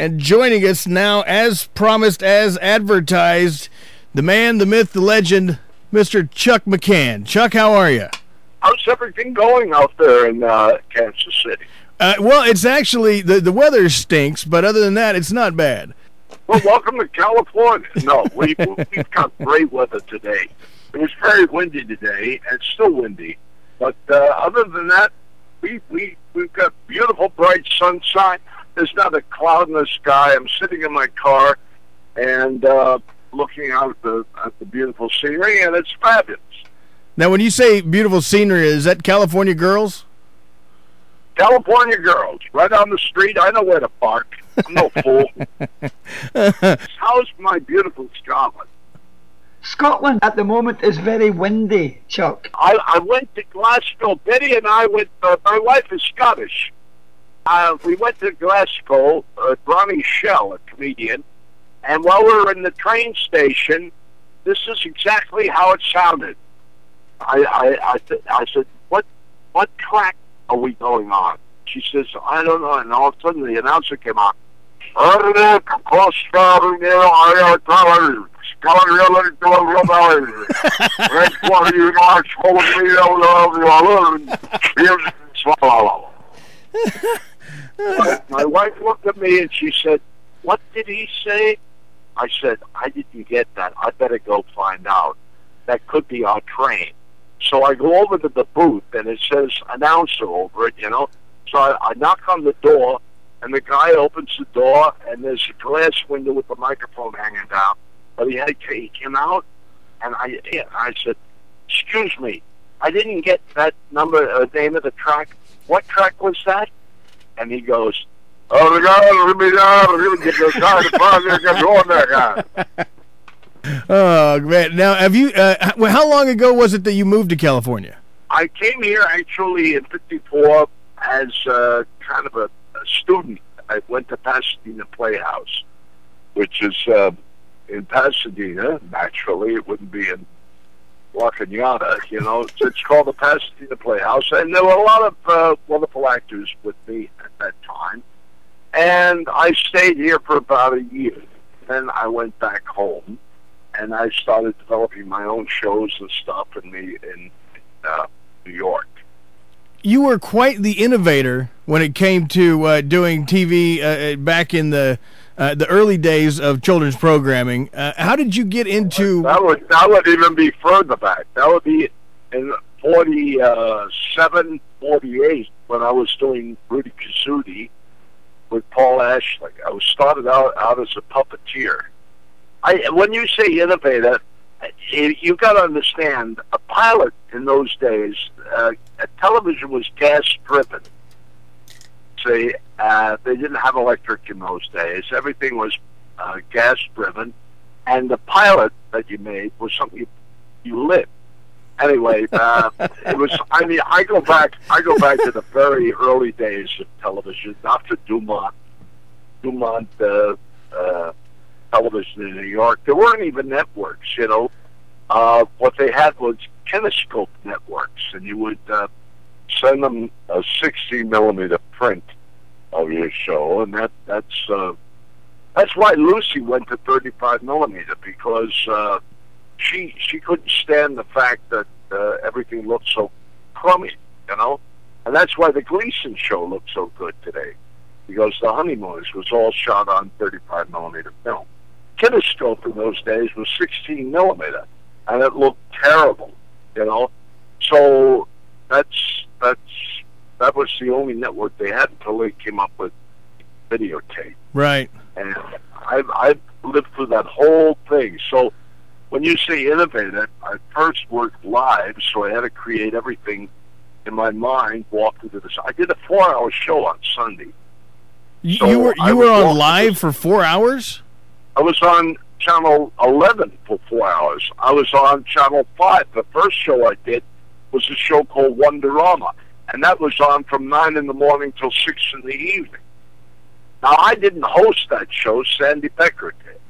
And joining us now, as promised, as advertised, the man, the myth, the legend, Mr. Chuck McCann. Chuck, how are you? How's everything going out there in Kansas City? Well, it's actually, the weather stinks, but other than that, it's not bad. Well, welcome to California. No, we've got great weather today. It was very windy today, and it's still windy. But other than that, we've got beautiful, bright sunshine. There's not a cloud in the sky. I'm sitting in my car and looking out at the beautiful scenery, and it's fabulous. Now, when you say beautiful scenery, is that California girls? California girls, right on the street. I know where to park. I'm no fool. How's my beautiful Scotland? Scotland at the moment is very windy, Chuck. I went to Glasgow. Betty and I went, my wife is Scottish. We went to Glasgow, Ronnie Shell, a comedian, and while we were in the train station, this is exactly how it sounded. I said, what track are we going on? She says, I don't know, and all of a sudden the announcer came on. My wife looked at me and she said, what did he say? I said, I didn't get that. I better go find out. That could be our train. So I go over to the booth and it says announcer over it, you know. So I knock on the door and the guy opens the door and there's a glass window with the microphone hanging down. But he came out and I said, excuse me, I didn't get that name of the track. What track was that? And he goes, oh, the guy, oh, man. Now, have you, how long ago was it that you moved to California? I came here actually in '54 as kind of a student. I went to Pasadena Playhouse, which is in Pasadena. Naturally, it wouldn't be in La Cañada, you know. It's called the Pasadena Playhouse, and there were a lot of wonderful actors with me at that time. And I stayed here for about a year. Then I went back home, and I started developing my own shows and stuff in New York. You were quite the innovator when it came to doing TV back in the early days of children's programming. How did you get into... That would even be further back. That would be in 47, 48, when I was doing Rudy Kazudi with Paul Ashley. I started out as a puppeteer. When you say innovator, you got to understand, a pilot in those days, television was gas-driven. Say, they didn't have electric in those days. Everything was gas-driven, and the pilot that you made was something you lit. Anyway, it was. I mean, I go back to the very early days of television, after Dumont television in New York. There weren't even networks, you know. What they had was kinescope networks, and you would send them a 60mm print of your show, and that's why Lucy went to 35mm, because she couldn't stand the fact that everything looked so crummy, you know. And that's why the Gleason show looked so good today, because The Honeymooners was all shot on 35mm film. Kinescope in those days was 16mm, and it looked terrible, you know. So that was the only network they had until they came up with videotape. Right. And I've lived through that whole thing. So when you say innovative, I first worked live, so I had to create everything in my mind, walk into this. I did a 4-hour show on Sunday. So you were on live for 4 hours? I was on Channel 11 for 4 hours. I was on Channel 5. The first show I did was a show called Wonderama, and that was on from 9 in the morning till 6 in the evening. Now, I didn't host that show. Sandy Becker did.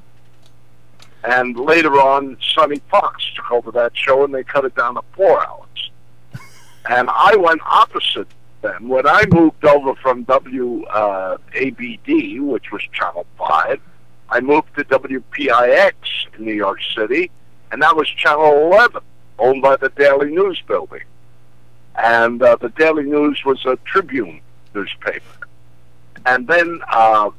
And later on, Sonny Fox took over that show, and they cut it down to 4 hours. And I went opposite them. When I moved over from WABD, which was Channel 5, I moved to WPIX in New York City, and that was Channel 11, owned by the Daily News building. And the Daily News was a Tribune newspaper. And then I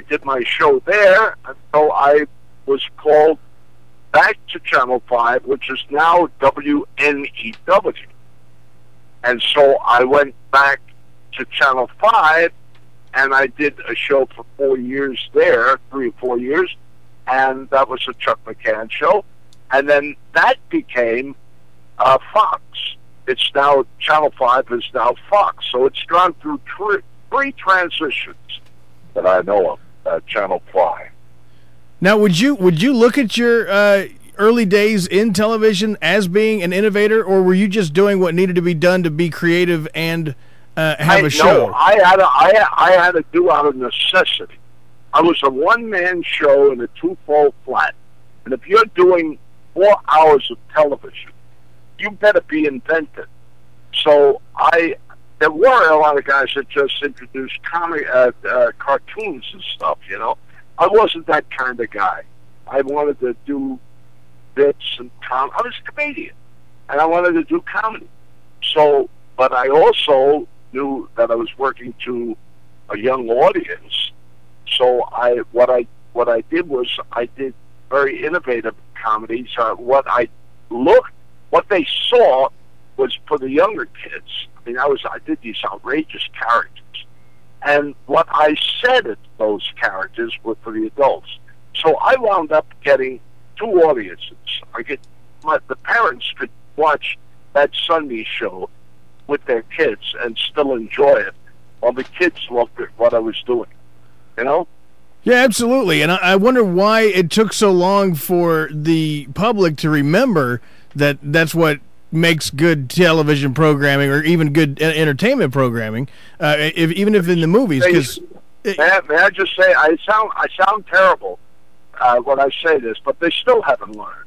did my show there until I was called back to Channel 5, which is now WNEW. And so I went back to Channel 5, and I did a show for 4 years there, 3 or 4 years, and that was a Chuck McCann show. And then that became Fox. It's now, Channel 5 is now Fox. So it's gone through three transitions that I know of, Channel 5. Now, would you look at your early days in television as being an innovator, or were you just doing what needed to be done to be creative and have a show? No, I had to do out of necessity. I was a one-man show in a two-fold flat, and if you're doing 4 hours of television, you better be inventive. So there were a lot of guys that just introduced cartoons and stuff, you know. I wasn't that kind of guy. I wanted to do bits and I was a comedian, and I wanted to do comedy. So, but I also knew that I was working to a young audience. So what I did was I did very innovative comedies. What they saw was for the younger kids. I mean, I did these outrageous characters, and what I said at those characters were for the adults. So I wound up getting two audiences. The parents could watch that Sunday show with their kids and still enjoy it, while the kids loved it, what I was doing. You know? Yeah, absolutely. And I wonder why it took so long for the public to remember that that's what makes good television programming, or even good entertainment programming, even if in the movies. May I just say, I sound terrible when I say this, but they still haven't learned.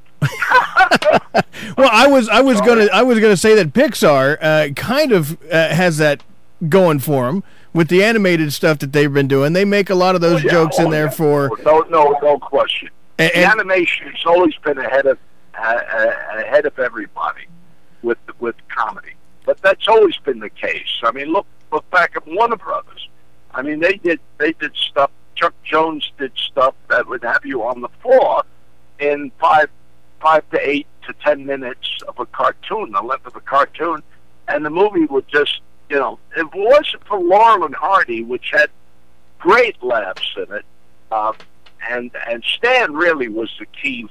Well, I was gonna say that Pixar kind of has that going for them with the animated stuff that they've been doing. They make a lot of those jokes in there for no question. The animation has always been ahead of everybody with comedy, but that's always been the case. I mean, look back at Warner Brothers. I mean, they did stuff. Chuck Jones did stuff that would have you on the floor in 5 to 8 to 10 minutes of a cartoon, the length of a cartoon, and the movie would just, you know, if it wasn't for Laurel and Hardy, which had great laughs in it, and Stan really was the key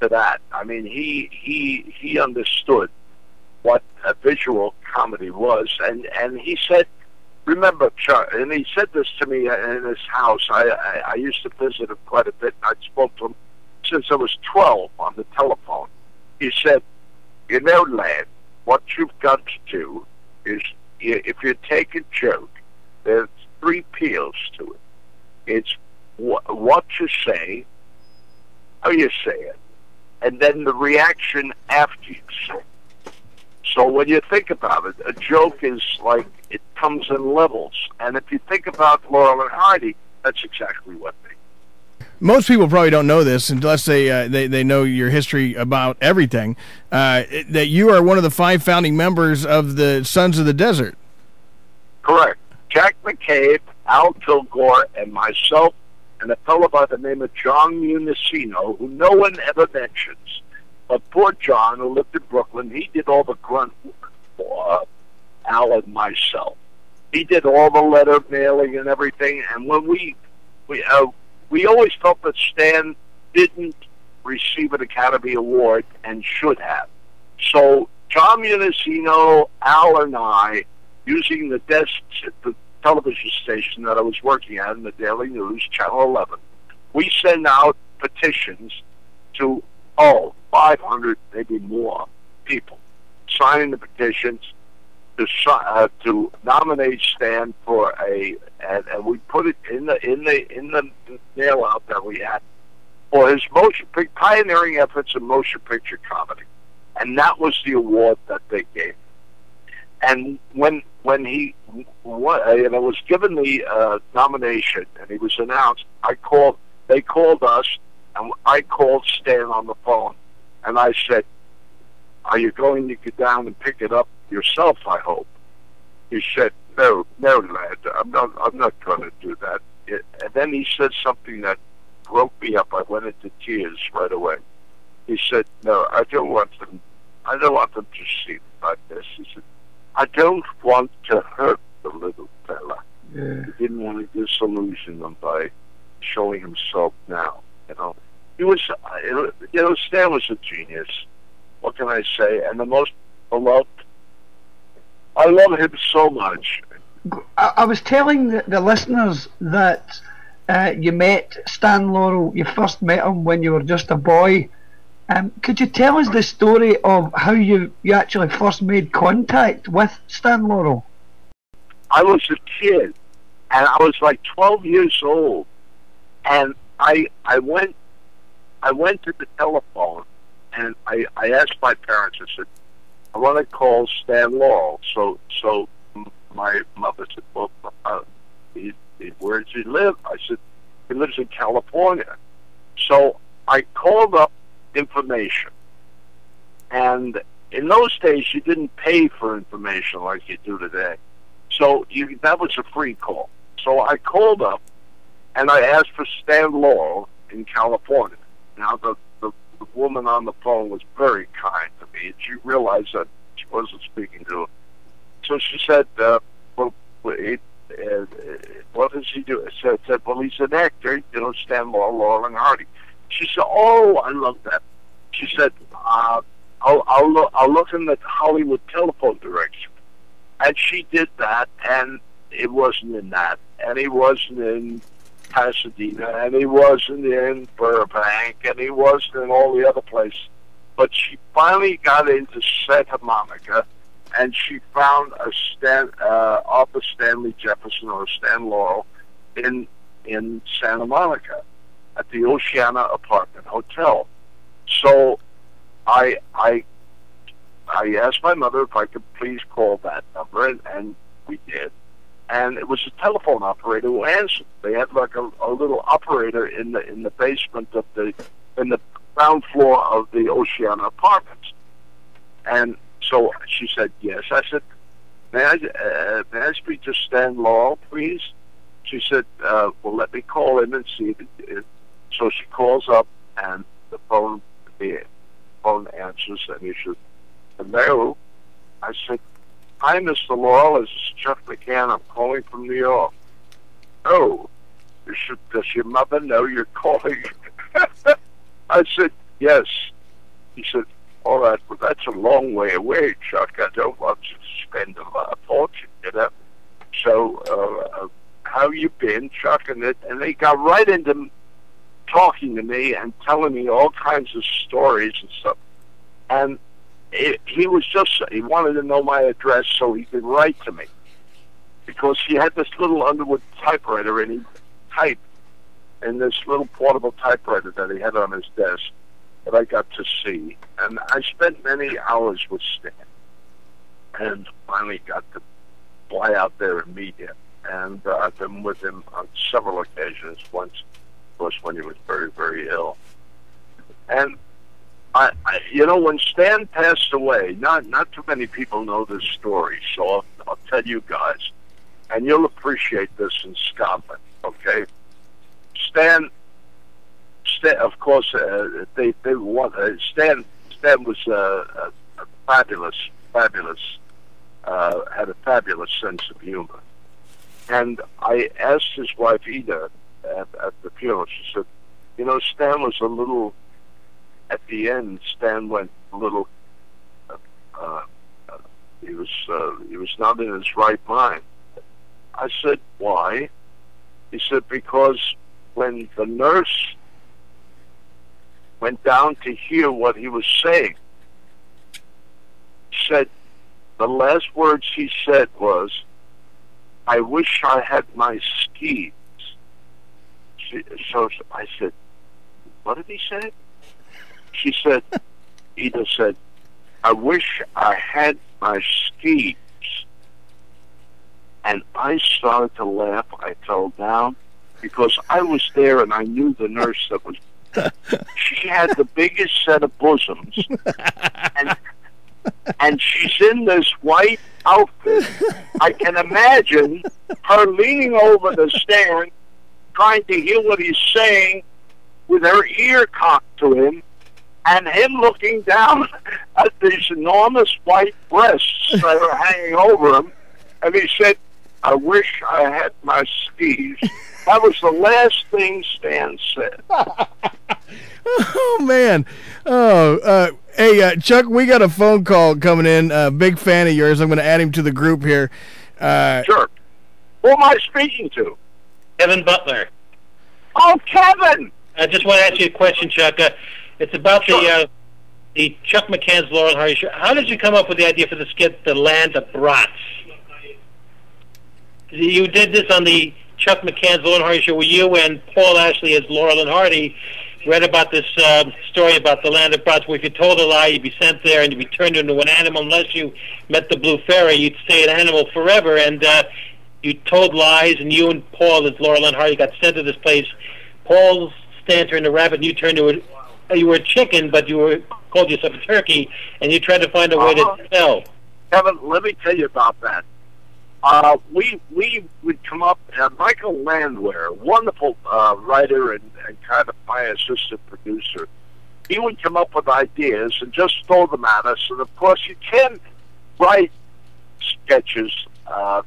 to that. I mean, he understood what a visual comedy was, and he said, remember, Chuck, and he said this to me in his house. I used to visit him quite a bit. I spoke to him since I was 12 on the telephone. He said, you know, lad, what you've got to do is, if you take a joke, there's 3 peels to it. It's what you say, how you say it, and then the reaction after you say it. So when you think about it, a joke is like, it comes in levels. And if you think about Laurel and Hardy, that's exactly what they do. Most people probably don't know this unless they know your history about everything, that you are one of the 5 founding members of the Sons of the Desert. Correct. Jack McCabe, Al Kilgore, and myself, and a fellow by the name of John Municino, who no one ever mentions. But poor John, who lived in Brooklyn, he did all the grunt work for Al and myself. He did all the letter mailing and everything. And when we always felt that Stan didn't receive an Academy Award and should have. So John Municino, Al, and I, using the desks at the television station that I was working at in the Daily News, Channel 11, we send out petitions to 500, maybe more people signing the petitions to nominate Stan for and we put it in the mail out that we had for his pioneering efforts in motion picture comedy, and that was the award that they gave. And when he was given the nomination and he was announced, they called us, and I called Stan on the phone, and I said, "Are you going to get down and pick it up yourself, I hope?" He said, "No, lad, I'm not going to do that." And then he said something that broke me up. I went into tears right away. He said, "No, I don't want them to see it like this." He said, "I don't want to hurt the little fella." Yeah. He didn't want to disillusion them by showing himself now. He was, Stan was a genius. What can I say? And the most beloved. I love him so much. I was telling the listeners that you met Stan Laurel. You first met him when you were just a boy. Could you tell us the story of how you actually first made contact with Stan Laurel? I was a kid, and I was like 12 years old, and I went to the telephone, and I asked my parents. I said, "I want to call Stan Laurel." So my mother said, "Well, where does he live?" I said, "He lives in California." So I called up information, and in those days you didn't pay for information like you do today. So that was a free call. So I called up, and I asked for Stan Laurel in California. Now the woman on the phone was very kind to me, and she realized that she wasn't speaking to him. So she said, "Well, what does he do?" I said, "Well, he's an actor, Stan Laurel and Hardy." She said, "Oh, I love that." She said, I'll look in the Hollywood telephone directory." And she did that, and it wasn't in that, and he wasn't in Pasadena, and he wasn't in Burbank, and he wasn't in all the other places. But she finally got into Santa Monica, and she found Arthur Stanley Jefferson, or Stan Laurel, in Santa Monica at the Oceana Apartment Hotel. So I asked my mother if I could please call that number, and we did. And it was a telephone operator who answered. They had like a little operator in the basement of in the ground floor of the Oceana Apartments. And so she said yes. I said, may I speak to Stan Laurel, please?" She said, "Well, let me call him and see if." So she calls up, and the phone answers, and he said, "Hello." I said, "Hi, Mr. Laurel. This is Chuck McCann. I'm calling from New York." "Oh, does your mother know you're calling?" I said, "Yes." He said, "All right, well, that's a long way away, Chuck. I don't want you to spend a fortune, So, how you been, Chuck?" And they got right into talking to me and telling me all kinds of stories and stuff. And he wanted to know my address so he could write to me, because he had this little Underwood typewriter, and he typed in this little portable typewriter that he had on his desk that I got to see. And I spent many hours with Stan, and finally got to fly out there and meet him. And I've been with him on several occasions. Once, of course, when he was very, very ill. And when Stan passed away, not too many people know this story, so I'll tell you guys, and you'll appreciate this in Scotland. Okay, Stan, of course, Stan was a fabulous, had a fabulous sense of humor. And I asked his wife Ida at the funeral. She said, Stan was a little. At the end, Stan went a little. He was not in his right mind. I said, "Why?" He said, "Because when the nurse went down to hear what he was saying, he said the last words he said was, 'I wish I had my skis.'" So I said, "What did he say?" She said, Ida said, "I wish I had my skis." And I started to laugh. I fell down because I was there and I knew the nurse that was. She had the biggest set of bosoms, and she's in this white outfit. I can imagine her leaning over the stand, trying to hear what he's saying, with her ear cocked to him, and him looking down at these enormous white breasts that are hanging over him. And he said, "I wish I had my skis." That was the last thing Stan said. Oh, man. Hey, Chuck, we got a phone call coming in. Big fan of yours. I'm going to add him to the group here. Sure. Who am I speaking to? Kevin Butler. Oh, Kevin! I just want to ask you a question, Chuck. It's about the Chuck McCann's Laurel and Hardy show. How did you come up with the idea for the skit, The Land of Brats? You did this on the Chuck McCann's Laurel and Hardy show, where you and Paul Ashley as Laurel and Hardy read about this story about the land of brats, where if you told a lie, you'd be sent there and you'd be turned into an animal. Unless you met the blue fairy, you'd stay an animal forever. And you told lies, and you and Paul as Laurel and Hardy got sent to this place. Paul's stand turned a rabbit, and you turned to you were a chicken, but you called yourself a turkey, and you tried to find a way to sell. Kevin, let me tell you about that. We would come up, Michael Landwehr, wonderful writer and kind of my assistant producer, he would come up with ideas and just throw them at us. And, of course, you can't write sketches.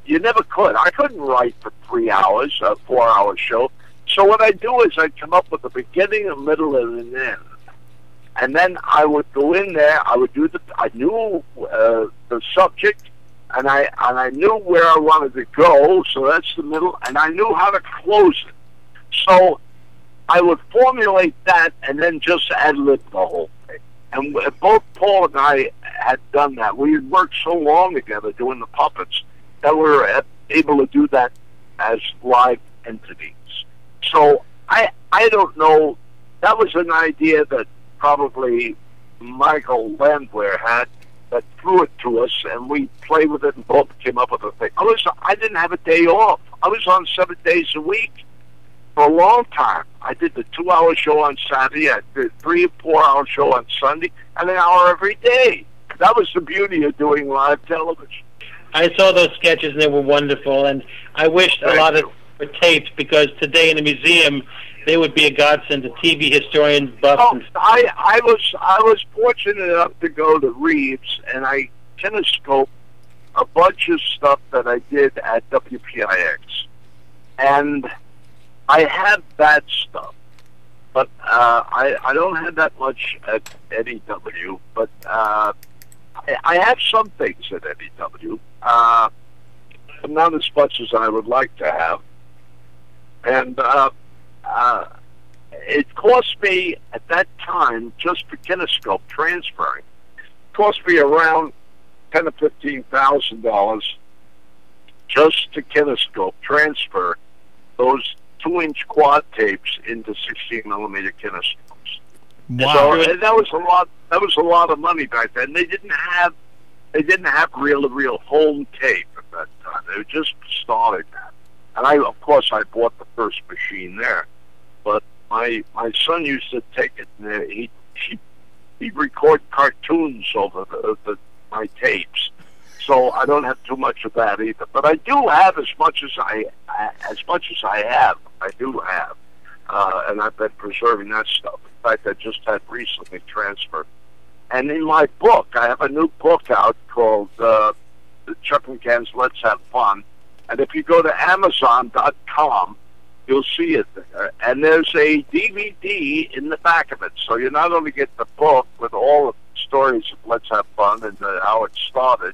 You never could. I couldn't write for 3 hours, a 4-hour show. So what I do is I come up with a beginning, a middle, and an end. And then I would go in there. I would do I knew the subject. And I knew where I wanted to go, so that's the middle, and I knew how to close it. So I would formulate that and then just ad-lib the whole thing. And both Paul and I had done that. We had worked so long together doing the puppets that we were able to do that as live entities. So I don't know. That was an idea that probably Michael Landwehr had, that threw it to us, and we played with it and both came up with a thing. I didn't have a day off. I was on 7 days a week for a long time. I did the 2-hour show on Saturday, I did 3 or 4-hour show on Sunday, and an hour every day. That was the beauty of doing live television. I saw those sketches and they were wonderful, and I wished a lot of them were taped, because today in the museum they would be a godsend to TV historians, buffs. Oh, I was fortunate enough to go to Reeves, and I kinescoped a bunch of stuff that I did at WPIX, and I have that stuff, but I don't have that much at NEW, but I have some things at NEW, but not as much as I would like to have, and it cost me at that time, just for kinescope transferring, it cost me around $10,000 to $15,000 just to kinescope transfer those 2-inch quad tapes into 16mm kinescopes. Wow. So and that was a lot. That was a lot of money back then. They didn't have real home tape at that time. They were just starting that. And of course, I bought the first machine there. But my son used to take it, and he'd record cartoons over my tapes. So I don't have too much of that either. But I do have as much as I have. I do have, and I've been preserving that stuff. In fact, I just had recently transferred. And in my book, I have a new book out called Chuck McCann's Let's Have Fun. And if you go to Amazon.com, you'll see it there. And there's a DVD in the back of it. So you not only get the book with all the stories of Let's Have Fun and how it started,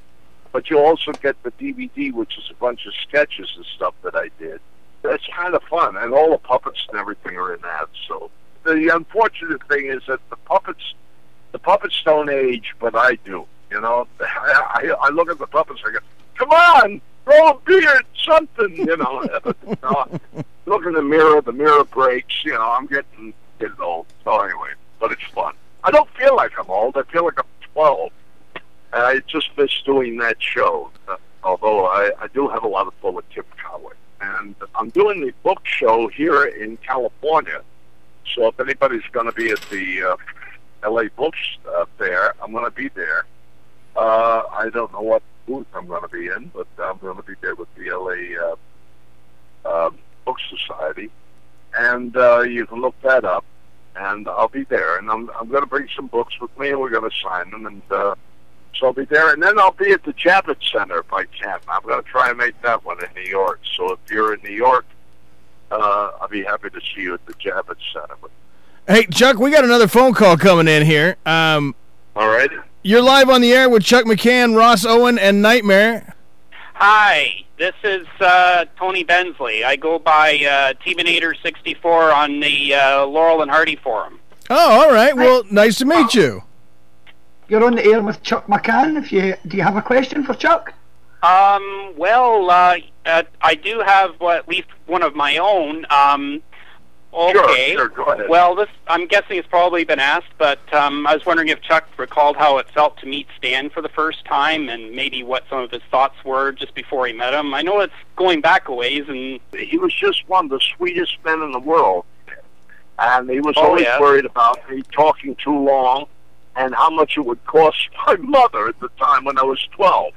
but you also get the DVD, which is a bunch of sketches and stuff that I did. That's kind of fun. And all the puppets and everything are in that. So the unfortunate thing is that the puppets don't age, but I do. You know, I look at the puppets and I go, come on, grow a beard, something, you know. Look in the mirror breaks, you know, I'm getting old. So anyway, but it's fun. I don't feel like I'm old, I feel like I'm 12. And I just miss doing that show. although I do have a lot of fun with Tim Conway. And I'm doing the book show here in California. So if anybody's going to be at the L.A. Books Fair, I'm going to be there. I don't know what booth I'm going to be in, but I'm going to be there with the L.A. Book Society. And you can look that up, and I'll be there. And I'm going to bring some books with me, and we're going to sign them. And so I'll be there. And then I'll be at the Javits Center if I can. I'm going to try and make that one in New York. So if you're in New York, I'll be happy to see you at the Javits Center. Hey, Chuck, we got another phone call coming in here. All right. You're live on the air with Chuck McCann, Ross Owen, and Nightmare. Hi, this is Tony Bensley. I go by Teaminator64 on the Laurel and Hardy forum. Oh, all right. Well, nice to meet you. You're on the air with Chuck McCann. Do you have a question for Chuck? Well, I do have at least one of my own. Okay. Sure, go ahead. Well, I'm guessing it's probably been asked, but I was wondering if Chuck recalled how it felt to meet Stan for the first time, and maybe what some of his thoughts were just before he met him. I know it's going back a ways, and he was just one of the sweetest men in the world, and he was always worried about me talking too long and how much it would cost my mother at the time when I was 12.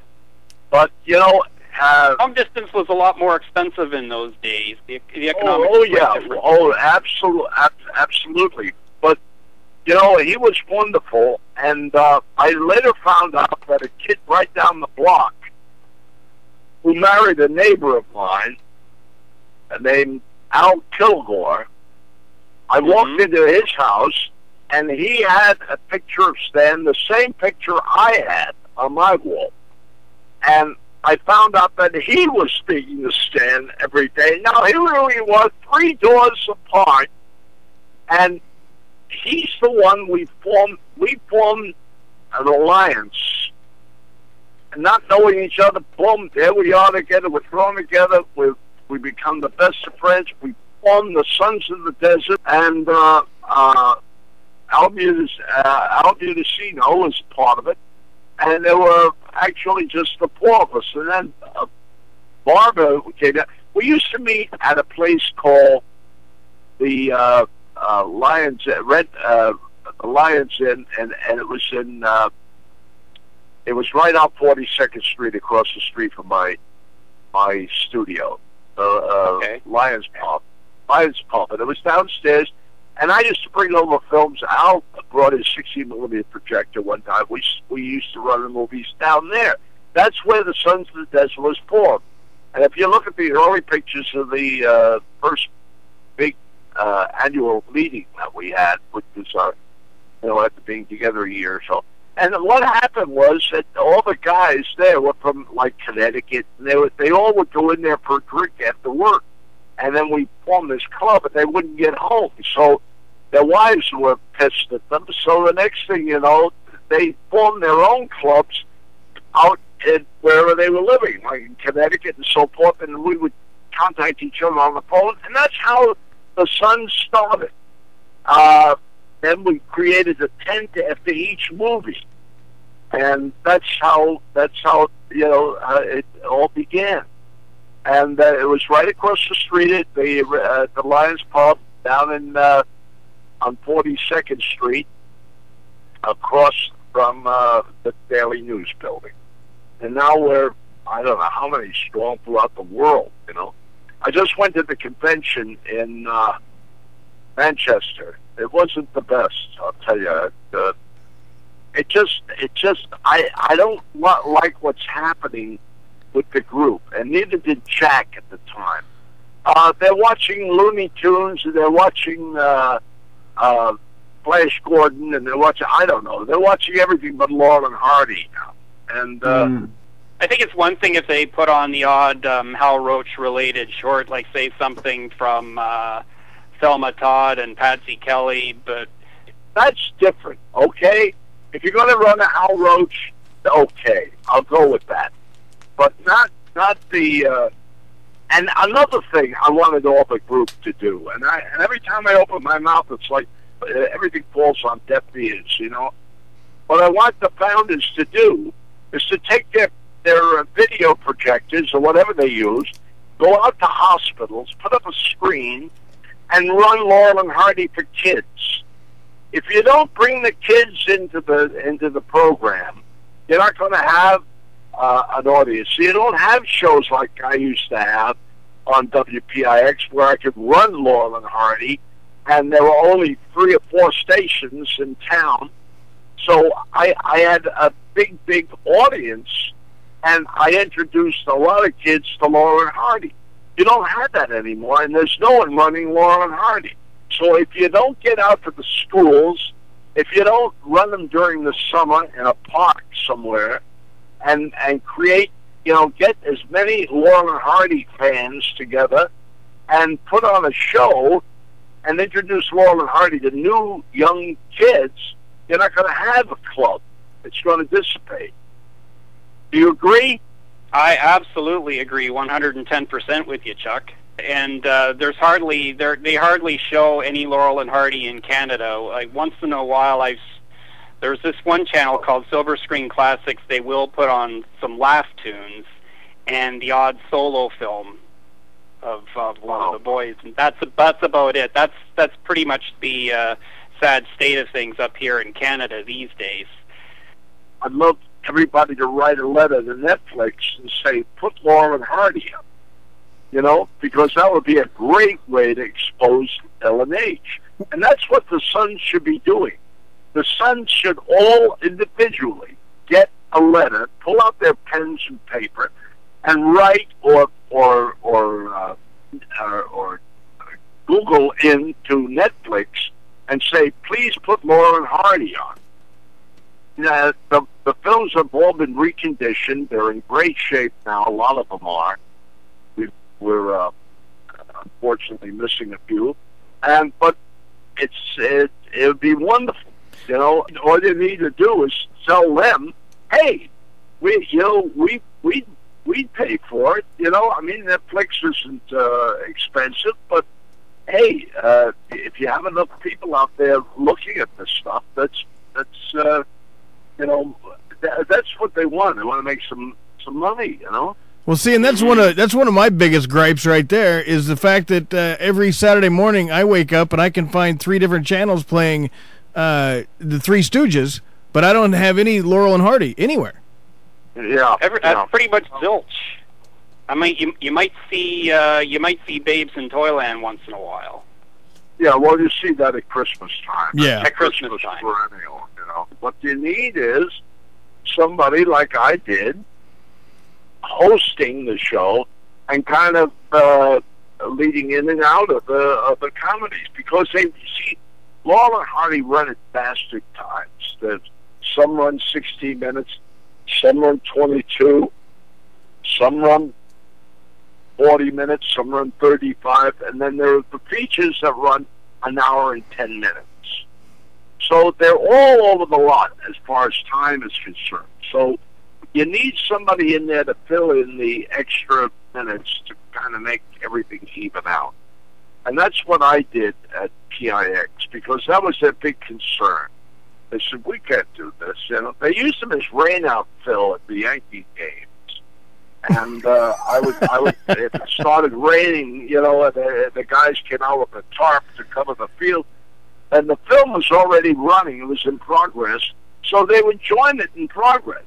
But long distance was a lot more expensive in those days. The economics oh were yeah, different. absolutely. But he was wonderful, and I later found out that a kid right down the block who married a neighbor of mine named Al Kilgore. I walked into his house, and he had a picture of Stan, the same picture I had on my wall, and I found out that he was speaking to Stan every day. Now, he really was 3 doors apart, and he's the one we formed an alliance. And not knowing each other, boom, there we are together, we're thrown together, we become the best of friends, we formed the Sons of the Desert, and Al Budicino was part of it. And there were actually just the 4 of us. And then Barbara came down. We used to meet at a place called the Lions Inn, and it was right out 42nd Street, across the street from my studio. Lions Pub, and it was downstairs. And I used to bring over films. Al brought his 60mm projector one time. We used to run the movies down there. That's where the Sons of the Desert was formed. And if you look at the early pictures of the first big annual meeting that we had, which was after being together a year or so. And what happened was that all the guys there were from like Connecticut, and they all would go in there for a drink after work. And then we formed this club, and they wouldn't get home. So their wives were pissed at them. So the next thing you know, they formed their own clubs out in wherever they were living, like in Connecticut and so forth. And we would contact each other on the phone. And that's how the Sons started. Then we created a tent after each movie. And that's how it all began. And it was right across the street at the Lions Pub down on 42nd Street, across from the Daily News building. And now we're, I don't know how many strong throughout the world, I just went to the convention in Manchester. It wasn't the best, I'll tell you. I don't like what's happening with the group, and neither did Jack at the time. They're watching Looney Tunes, and they're watching Flash Gordon, and they're watching, I don't know, they're watching everything but Laurel and Hardy now. And I think it's one thing if they put on the odd Hal Roach-related short, like, say, something from Thelma Todd and Patsy Kelly, but that's different, okay? If you're going to run a Hal Roach, okay, I'll go with that. But not the. And another thing I wanted all the group to do, and every time I open my mouth, it's like everything falls on deaf ears, What I want the founders to do is to take their their video projectors or whatever they use, go out to hospitals, put up a screen, and run Laurel and Hardy for kids. If you don't bring the kids into the program, you're not going to have an audience. So you don't have shows like I used to have on WPIX where I could run Laurel and Hardy, and there were only 3 or 4 stations in town. So I had a big audience, and I introduced a lot of kids to Laurel and Hardy. You don't have that anymore, and there's no one running Laurel and Hardy. So if you don't get out to the schools, if you don't run them during the summer in a park somewhere, and create, get as many Laurel and Hardy fans together and put on a show and introduce Laurel and Hardy to new young kids, you're not going to have a club. It's going to dissipate. Do you agree? I absolutely agree, 110% with you, Chuck. And they hardly show any Laurel and Hardy in Canada. Like once in a while, there's this one channel called Silver Screen Classics. They will put on some laugh tunes and the odd solo film of one of the boys, and that's about it. That's pretty much the sad state of things up here in Canada these days. I'd love everybody to write a letter to Netflix and say, put Laurel and Hardy up, because that would be a great way to expose LNH. And that's what the Sons should be doing. The Sons should all individually get a letter, pull out their pens and paper, and write or Google into Netflix and say, please put Laurel and Hardy on. Now, the films have all been reconditioned. They're in great shape now. A lot of them are. We're unfortunately missing a few, but it would be wonderful. All you need to do is tell them, hey, we'd pay for it. I mean, Netflix isn't expensive, but hey, if you have enough people out there looking at this stuff, that's what they want. They want to make some money, Well, see, and that's one of my biggest gripes right there is the fact that every Saturday morning I wake up and I can find 3 different channels playing the Three Stooges, but I don't have any Laurel and Hardy anywhere. Yeah, that's pretty much zilch. I mean, you might see Babes in Toyland once in a while. Yeah, well, you see that at Christmas time. Yeah, at Christmas time. Perennial, What you need is somebody like I did, hosting the show and kind of leading in and out of the comedies, because they see Laurel and Hardy run at bastard times. Some run 16 minutes, some run 22, some run 40 minutes, some run 35, and then there are the features that run an hour and 10 minutes. So they're all over the lot as far as time is concerned. So you need somebody in there to fill in the extra minutes to kind of make everything even out. And that's what I did at PIX, because that was their big concern. They said, we can't do this. They used them as rainout fill at the Yankee games. And I would, if it started raining, the guys came out with a tarp to cover the field, and the film was already running. It was in progress, so they would join it in progress.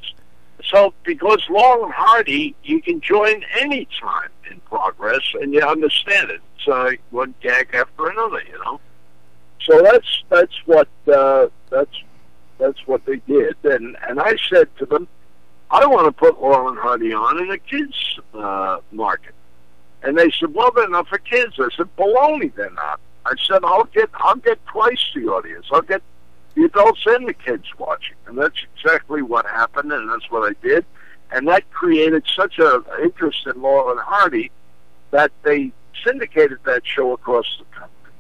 So because Laurel and Hardy, you can join any time in progress, and you understand it. It's one gag after another, So that's what they did, and I said to them, I don't want to put Laurel and Hardy on in the kids' market. And they said, well, they're not for kids. I said, baloney, they're not. I said, I'll get twice the audience. I'll get the adults and the kids watching. And that's exactly what happened, and that's what I did. And that created such an interest in Laurel and Hardy that they syndicated that show across the country.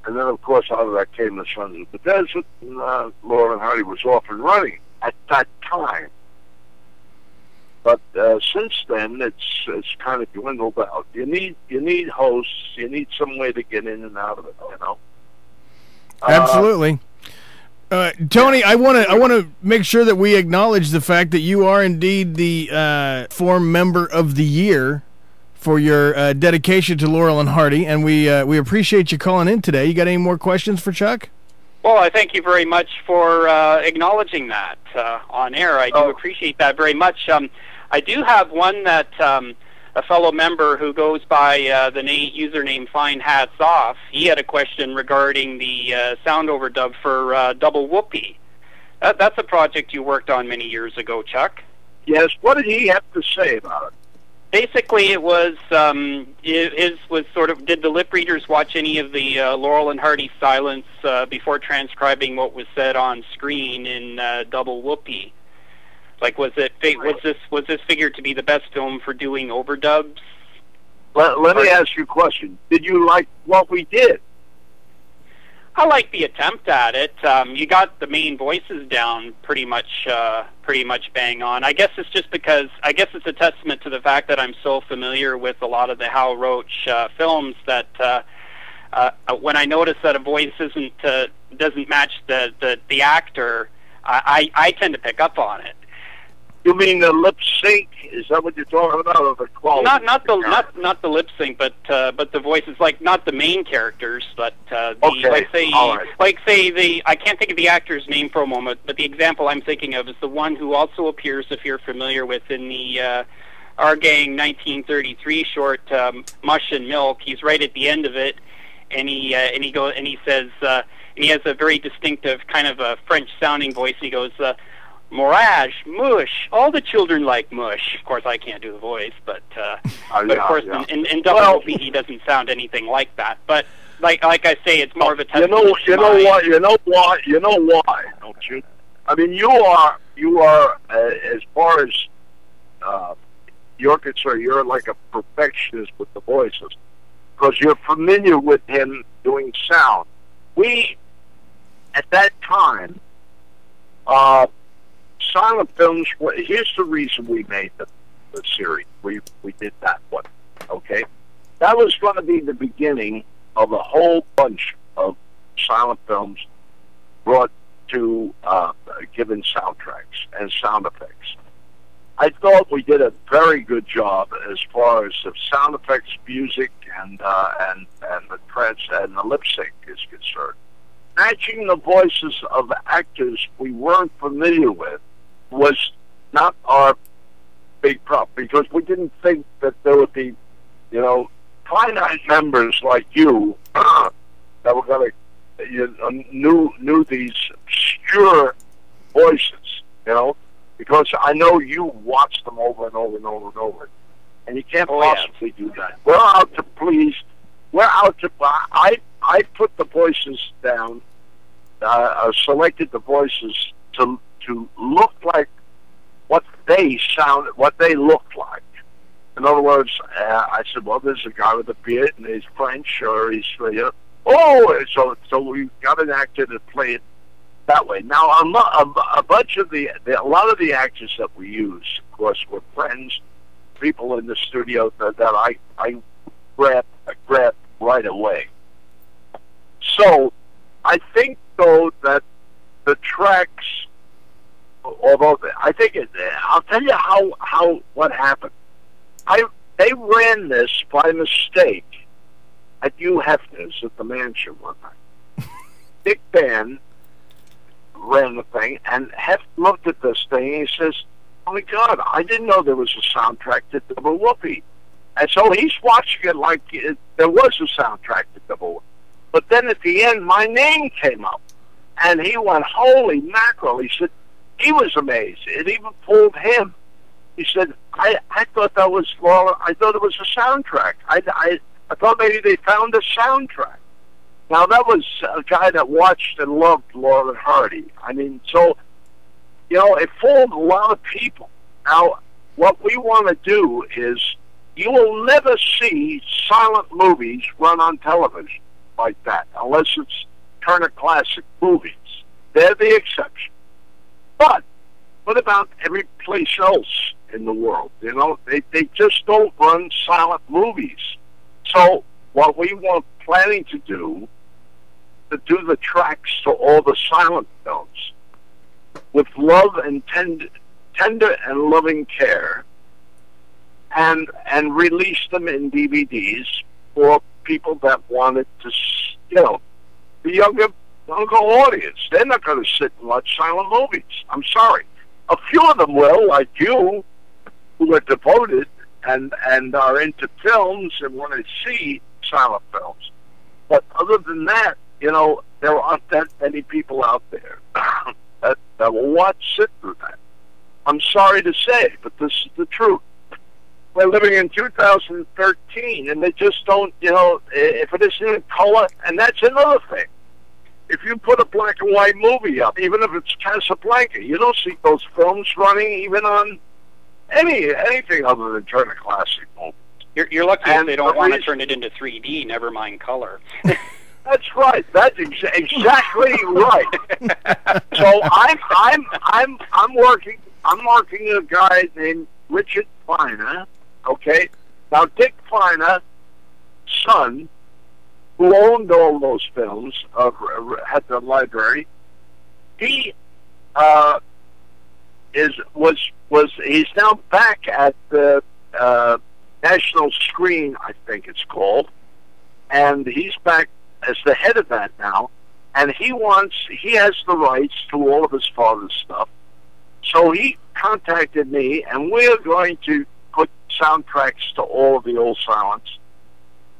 And then, of course, out of that came the Sons of the Desert, and Laurel and Hardy was off and running at that time. But since then, it's kind of dwindled out. You need hosts. You need some way to get in and out of it. Absolutely. Tony, I want to make sure that we acknowledge the fact that you are indeed the Forum Member of the Year for your dedication to Laurel and Hardy, and we appreciate you calling in today. You got any more questions for Chuck? Well, I thank you very much for acknowledging that on air. I do appreciate that very much. I do have one that a fellow member who goes by the username Fine Hats Off, he had a question regarding the sound overdub for Double Whoopee. That's a project you worked on many years ago, Chuck. Yes. What did he have to say about it? Basically, it was his was sort of, did the lip readers watch any of the Laurel and Hardy silence before transcribing what was said on screen in Double Whoopee? Like, was this figured to be the best film for doing overdubs? Let me ask you a question. Did you like what we did? I like the attempt at it. You got the main voices down pretty much bang on. I guess it's just because it's a testament to the fact that I'm so familiar with a lot of the Hal Roach films that when I notice that a voice doesn't match the actor, I tend to pick up on it. You mean the lip sync? Is that what you're talking about, or the quality? Not the lip sync, but the voices, like not the main characters, but like say I can't think of the actor's name for a moment, but the example I'm thinking of is the one who also appears, if you're familiar with, in the Our Gang 1933 short Mush and Milk. He's right at the end of it, and he says, and he has a very distinctive kind of a French sounding voice. He goes, Morage, mush, all the children like mush. Of course, I can't do the voice, but of course, in Double Whoopee, he doesn't sound anything like that. But like I say, it's more of a testament. You know why, don't you? I mean, you are as far as you're concerned, you're like a perfectionist with the voices because you're familiar with him doing sound. We, at that time, silent films. Here's the reason we made the series. We did that one. Okay, that was going to be the beginning of a whole bunch of silent films brought to given soundtracks and sound effects. I thought we did a very good job as far as the sound effects, music, and the lip sync is concerned. Matching the voices of actors we weren't familiar with was not our big problem because we didn't think that there would be, finite members like you that were going to knew these obscure voices, because I know you watch them over and over and over and over, and you can't possibly do that. We're out to please. We're out to. I put the voices down. Selected the voices to look like what they looked like. In other words, I said, well, there's a guy with a beard and he's French or he's so we got an actor to play it that way. Now a lot of the actors that we use, of course, were friends, people in the studio that I grabbed right away. So I think though that the tracks, although I think I'll tell you what happened. They ran this by mistake at Hugh Hefner's at the mansion one night. Dick Van ran the thing, and Hef looked at this thing and he says, "Oh my God, I didn't know there was a soundtrack to Double Whoopee." And so he's watching it like there was a soundtrack to Double Whoopee. But then at the end, my name came up, and he went, "Holy mackerel!" He said he was amazed. It even fooled him. He said, I thought that was Laurel. I thought it was a soundtrack. I thought maybe they found a soundtrack." Now, that was a guy that watched and loved Laurel and Hardy. I mean, so, it fooled a lot of people. Now, what we want to do is, you will never see silent movies run on television like that, unless it's Turner Classic Movies. They're the exception. But what about every place else in the world? They just don't run silent movies. So what we were planning to do to do the tracks to all the silent films with love and tender and loving care, and release them in DVDs for people that wanted to, the younger audience. They're not going to sit and watch silent movies. I'm sorry. A few of them will, like you, who are devoted and are into films and want to see silent films. But other than that, there aren't that many people out there that will sit through that. I'm sorry to say, but this is the truth. We're living in 2013, and they just don't, if it isn't in color, and that's another thing. If you put a black and white movie up, even if it's Casablanca, you don't see those films running even on anything other than Turner Classic movie. You're lucky if they don't want to turn it into 3D, never mind color. That's right. That's exactly right. So I'm working a guy named Richard Feiner. Okay, now Dick Feiner, son, who owned all those films, at the library, he he's now back at the National Screen, I think it's called, and he's back as the head of that now, and he has the rights to all of his father's stuff, so he contacted me, and we're going to put soundtracks to all of the old silents,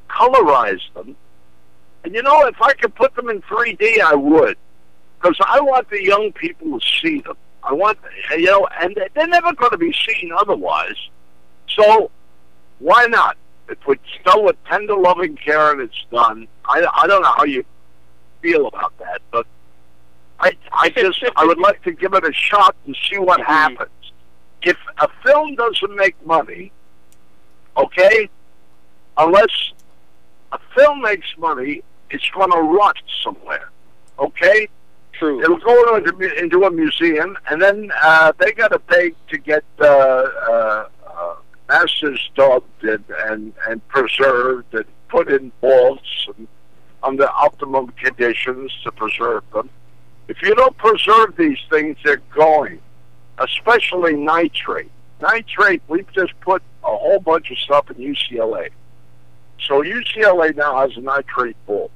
colorize them, and if I could put them in 3D, I would, because I want the young people to see them. I want, and they're never going to be seen otherwise, so why not? If it's done with tender, loving care and it's done, I don't know how you feel about that, but I would like to give it a shot and see what happens. If a film doesn't make money, okay, unless a film makes money, it's going to rot somewhere, okay? True. It'll go into a museum, and then they got to pay to get masters dubbed and preserved and put in vaults and under optimum conditions to preserve them. If you don't preserve these things, they're going. Especially nitrate. Nitrate, we've just put a whole bunch of stuff in UCLA. So UCLA now has a nitrate vault.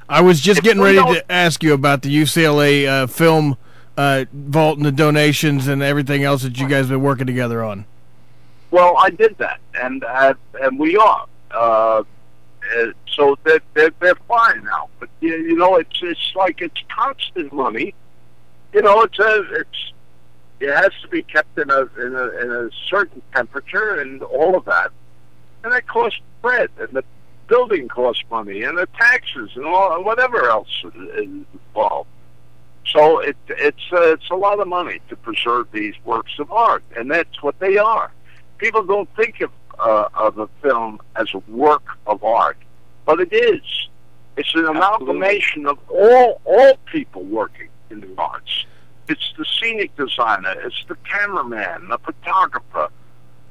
I was just getting ready to ask you about the UCLA film vault and the donations and everything else that you guys have been working together on. Well, I did that, and we are. So they're fine now. But it's like it's constant money. It has to be kept in a certain temperature and all of that, and that costs bread, and the building costs money, and the taxes and all whatever else is involved. So it's a lot of money to preserve these works of art, and that's what they are. People don't think of a film as a work of art, but it is. It's an amalgamation of all people working in the arts. It's the scenic designer, it's the cameraman, the photographer,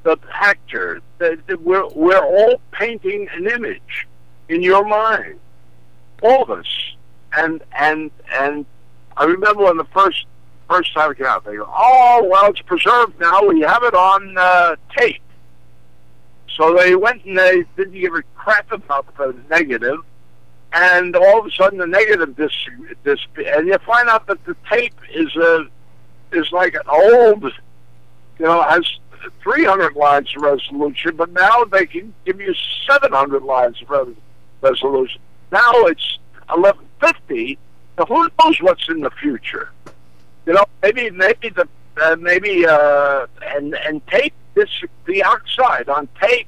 the actor. We're all painting an image in your mind, all of us. And I remember when the first time it came out, they go, "Oh, well, it's preserved now. We have it on tape." So they went and they didn't give a crap about the negative, and all of a sudden the negative and you find out that the tape is like an old, has 300 lines of resolution, but now they can give you 700 lines of resolution. Now it's 1150. So who knows what's in the future? Maybe tape, the oxide on tape,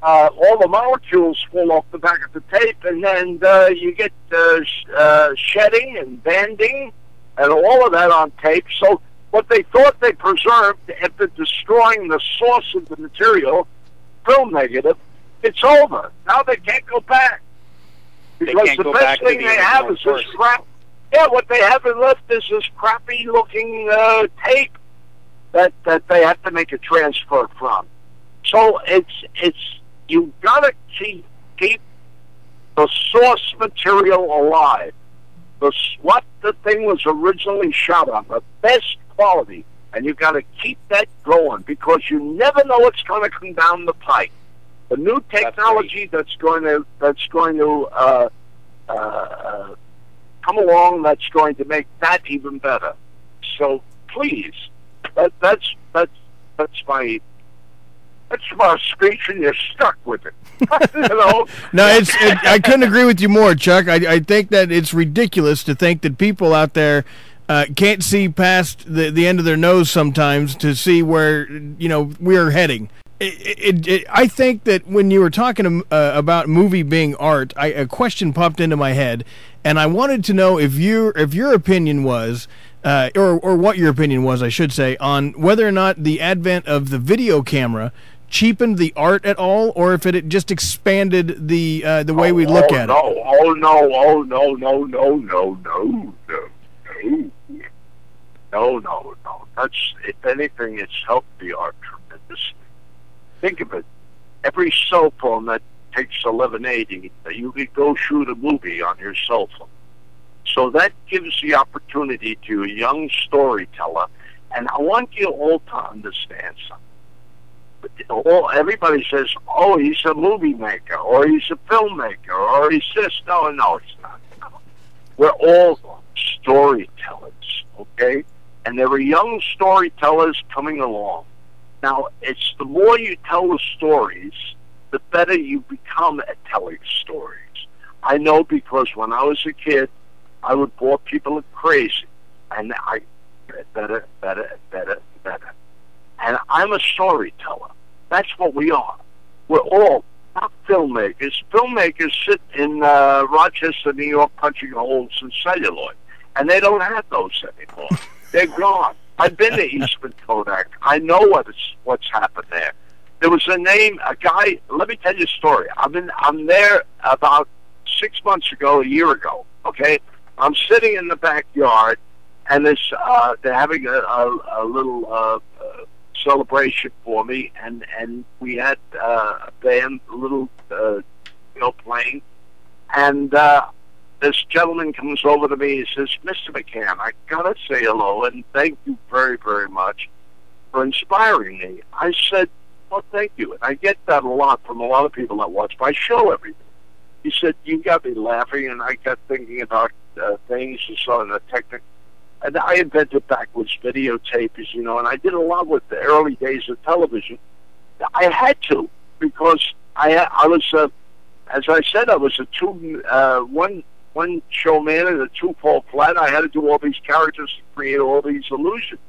all the molecules fall off the back of the tape, and then you get shedding and banding and all of that on tape. So what they thought they preserved, after destroying the source of the material, film negative, it's over. Now they can't go back. Because the best thing they have is this crap. Yeah, what they have left is this crappy-looking tape that they have to make a transfer from. So you've got to keep the source material alive. what the thing was originally shot on, the best quality, and you got to keep that going because you never know what's going to come down the pike. The new technology that's going to come along, that's going to make that even better. So please, that's my speech, and you're stuck with it. You know? No, I couldn't agree with you more, Chuck. I think that it's ridiculous to think that people out there can't see past the end of their nose sometimes to see where we're heading. I think that when you were talking about movie being art, a question popped into my head, and I wanted to know if your opinion was, or what your opinion was, I should say, on whether or not the advent of the video camera cheapened the art at all, or if it just expanded the way we look at it. No. That's, if anything, it's helped the art tremendously. Think of it. Every cell phone that takes 1180, you could go shoot a movie on your cell phone. So that gives the opportunity to a young storyteller. And I want you all to understand something. Everybody says, oh, he's a movie maker, or he's a filmmaker, or he's this. No, it's not. No. We're all storytellers, okay? And there are young storytellers coming along. Now, it's the more you tell the stories, the better you become at telling stories. I know because when I was a kid, I would bore people crazy. And I better. And I'm a storyteller. That's what we are. We're all not filmmakers. Filmmakers sit in Rochester, New York, punching holes in celluloid. And they don't have those anymore. They're gone. I've been to Eastman Kodak. I know what's happened there. There was a guy, let me tell you a story. I'm there about 6 months ago, a year ago, okay? I'm sitting in the backyard, and they're having a little celebration for me, and we had a band, a little, playing, and this gentleman comes over to me. He says, Mr. McCann, I gotta say hello and thank you very, very much for inspiring me. I said, well, thank you. And I get that a lot from a lot of people that watch my show every day. He said, you got me laughing, and I got thinking about things and so on, the technique. And I invented backwards videotapes, and I did a lot with the early days of television. I had to, because I was, as I said, I was a one showman and a two-fall flat. I had to do all these characters to create all these illusions.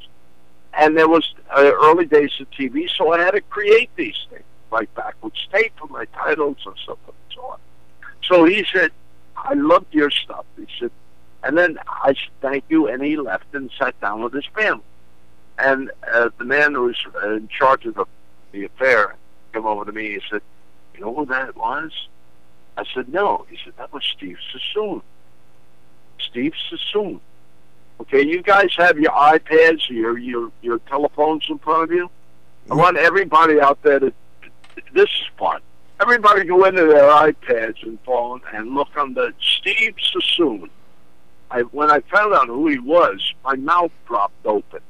And there was early days of TV, so I had to create these things, like backwards tape for my titles and stuff and so on. So he said, I loved your stuff. He said, and then I said, thank you, and he left and sat down with his family. And the man who was in charge of the affair came over to me. He said, you know who that was? I said, no. He said, that was Steve Sassoon. Steve Sassoon. Okay, you guys have your iPads, your telephones in front of you. I want everybody out there to, this is fun. Everybody go into their iPads and phone and look on the Steve Sassoon. When I found out who he was, my mouth dropped open,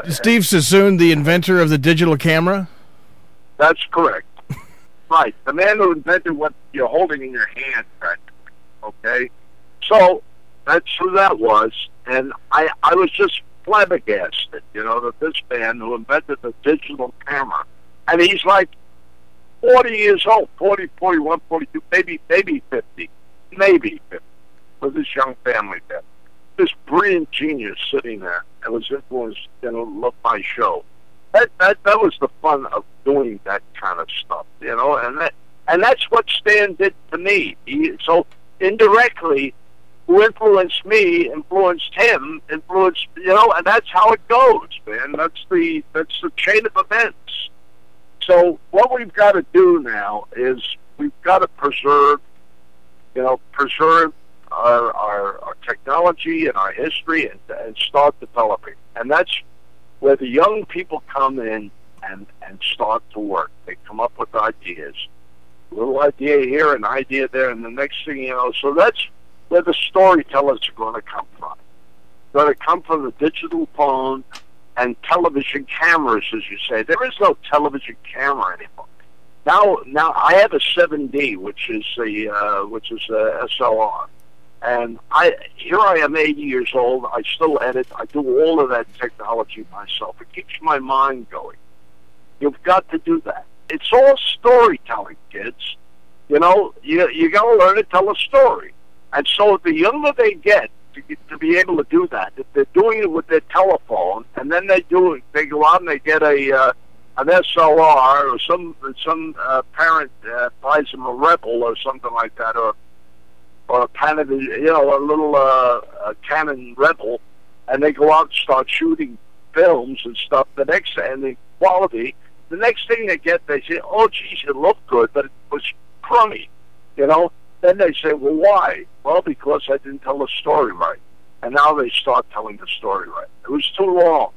Steve Sassoon, the inventor of the digital camera? That's correct. Right, the man who invented what you're holding in your hand, right? Okay? So, that's who that was, and I was just flabbergasted, that this man who invented the digital camera, and he's like 40 years old, 40, 41, 42, maybe 50, with this young family there. This brilliant genius sitting there and was influenced, love my show. That was the fun of doing that kind of stuff, and that's what Stan did to me. So indirectly, who influenced me, influenced him, and that's how it goes, man. That's the chain of events. So what we've got to do now is we've got to preserve our technology and our history and start developing. And that's where the young people come in and start to work. They come up with ideas. A little idea here, an idea there, and the next thing so that's where the storytellers are going to come from. They're going to come from the digital phone and television cameras, as you say. There is no television camera anymore. Now I have a 7D, which is a SLR, and here I am, 80 years old. I still edit. I do all of that technology myself. It keeps my mind going. You've got to do that. It's all storytelling, kids. You know, you got to learn to tell a story. And so the younger they get to be able to do that, if they're doing it with their telephone, and then they go out and they get an SLR, or some parent buys them a Rebel or something like that, or a Panavision, you know, a little Canon Rebel, and they go out and start shooting films and stuff. And the quality, the next thing they get, they say, "Oh, geez, it looked good, but it was crummy," you know. Then they say, "Well, why?" Well, because I didn't tell the story right. And now they start telling the story right. It was too long.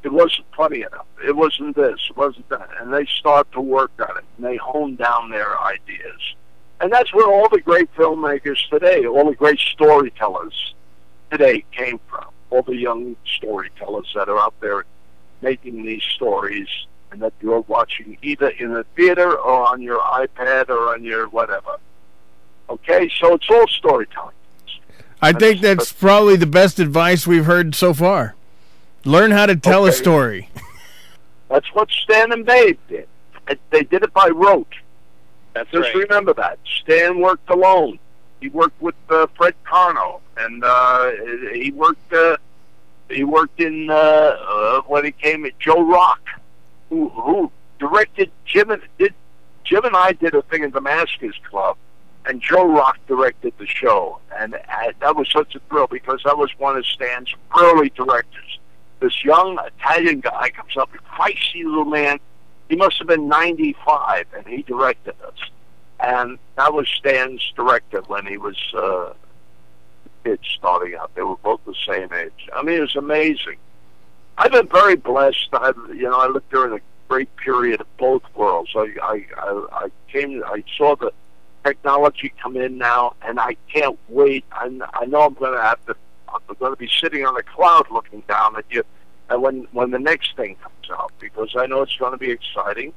It wasn't funny enough. It wasn't this. It wasn't that. And they start to work on it. And they hone down their ideas. And that's where all the great filmmakers today, all the great storytellers today came from. All the young storytellers that are out there making these stories and that you're watching either in a theater or on your iPad or on your whatever. Okay? So it's all storytelling. I think that's probably the best advice we've heard so far. Learn how to tell a story. That's what Stan and Babe did. They did it by rote. That's Just right. remember that. Stan worked alone. He worked with Fred Carno, and he worked in when he came at Joe Rock, who directed Jim and I did a thing at the Damascus Club, and Joe Rock directed the show, and that was such a thrill because that was one of Stan's early directors. This young Italian guy comes up, a feisty little man. He must have been 95, and he directed us. And that was Stan's director when he was kid starting out. They were both the same age. I mean, it was amazing. I've been very blessed. I lived during a great period of both worlds. I saw the technology come in now, and I can't wait. I know I'm going to be sitting on a cloud looking down at you, and when the next thing comes out, because I know it's going to be exciting,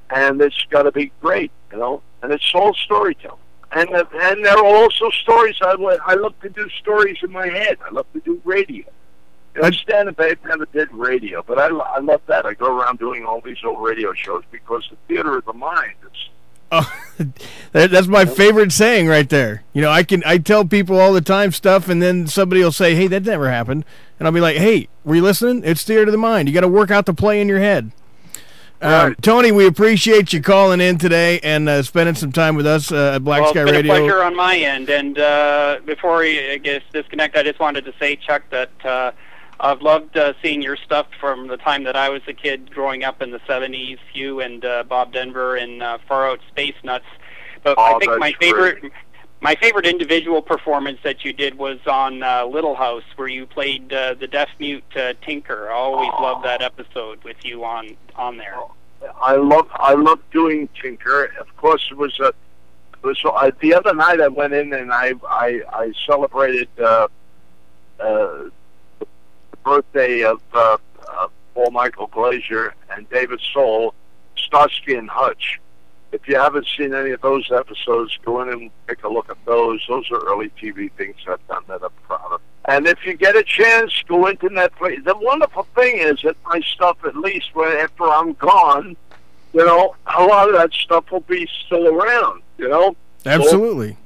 and it's going to be great, you know. And it's all storytelling, and there are also stories. I love to do stories in my head. I love to do radio. You know, Stan and Babe never did radio, but I love that. I go around doing all these old radio shows because the theater of the mind is. Oh, that's my favorite saying right there. You know, I tell people all the time stuff, and then somebody will say, "Hey, that never happened," and I'll be like, "Hey, were you listening? It's theater of the mind. You got to work out the play in your head." Right. Tony, we appreciate you calling in today and spending some time with us at Black Sky Radio. It's been a pleasure on my end. And before we disconnect, I just wanted to say, Chuck, that I've loved seeing your stuff from the time that I was a kid growing up in the 70s, you and Bob Denver and Far Out Space Nuts. But I think my favorite individual performance that you did was on Little House, where you played the deaf-mute Tinker. I always loved that episode with you on there. I love doing Tinker. Of course, it was the other night I went in and I celebrated the birthday of Paul Michael Glazier and David Soul, Starsky and Hutch. If you haven't seen any of those episodes, go in and take a look at those. Those are early TV things I've done that I'm proud of. And if you get a chance, go into Netflix. The wonderful thing is that my stuff, at least after I'm gone, you know, a lot of that stuff will be still around, you know? Absolutely.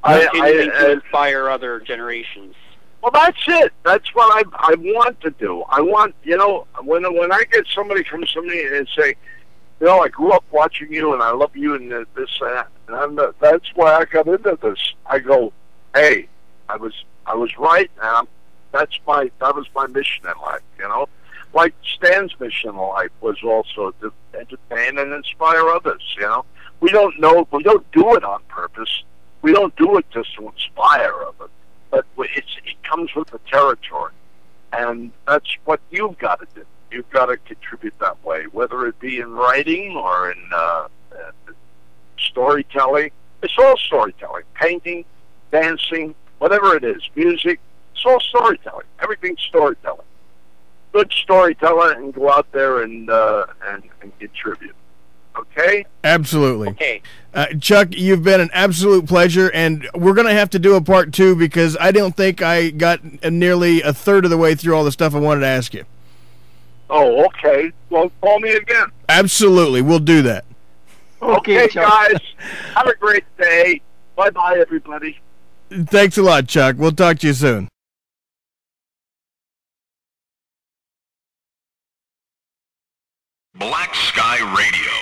So, to inspire other generations. Well, that's it. That's what I want to do. I want, you know, when I get somebody comes to me and say, you know, I grew up watching you, and I love you, and this, that, and that's why I got into this. I go, hey, I was right, and that was my mission in life, you know. Like Stan's mission in life was also to entertain and inspire others, you know. We don't do it on purpose. We don't do it just to inspire others, but it comes with the territory, and that's what you've got to do. You've got to contribute that way, whether it be in writing or in storytelling. It's all storytelling. Painting, dancing, whatever it is, music, it's all storytelling. Everything's storytelling. Good storyteller and go out there and contribute. Okay? Absolutely. Okay. Chuck, you've been an absolute pleasure, and we're going to have to do a part 2 because I don't think I got nearly a third of the way through all the stuff I wanted to ask you. Oh, okay. Well, call me again. Absolutely. We'll do that. Okay, Chuck. guys. Have a great day. Bye-bye, everybody. Thanks a lot, Chuck. We'll talk to you soon. Black Sky Radio.